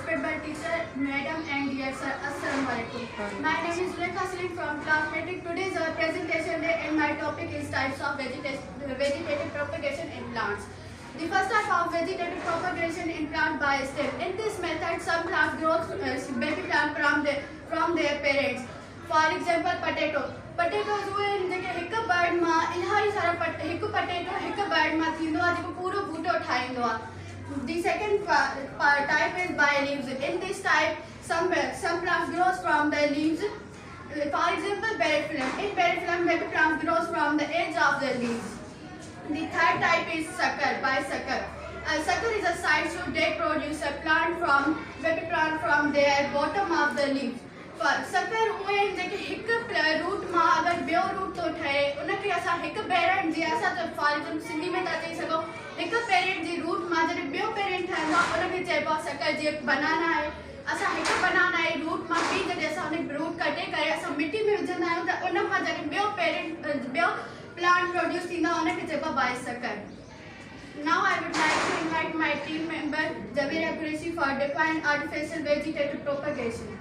respected teacher, madam and dear sir, Assalamualaikum. My name is Rekha Salim from class meeting. Today is our presentation day and my topic is types of vegetative propagation in plants. The first type of vegetative propagation in plant by stem. In this method, some plants grow baby plant from their parents. For example, potato. Potatoes हुए जेके हिक bird मां इलाही सारा हिक potato हिक bird मां थींदो आहे जेको पूरो बूटो ठाहींदो आहे. The second type is by leaves. In this type, some plants grows from the leaves. For example, periphyllum. In periphyllum, baby plant grows from the edge of the leaves. The third type is sucker, by sucker. Sucker is a side shoot that produce a baby plant from the bottom of the leaves. Sucker हुए जेके हिक root मां अगर बियो root तो ठहे उनके असां हिक पेरेंट जी असां तो फॉर एग्जांपल सिंधी में था चई सको हिक पेरेंट जी रूट मां जॾहिं बियो पेरेंट ठहंदो आहे उनखे चइबो आहे सकर. जीअं बनाना आहे असां हिक बनाना जी रूट मां ॿी जॾहिं असां उन रूट कटे करे असां मिट्टी में विझंदा आहियूं त उन मां जॾहिं बियो प्लांट प्रोड्यूस थींदो आहे उनखे चइबो आहे बाय सकर. Now I would like to invite my team member Jabir Qureshi for define artificial vegetative propagation.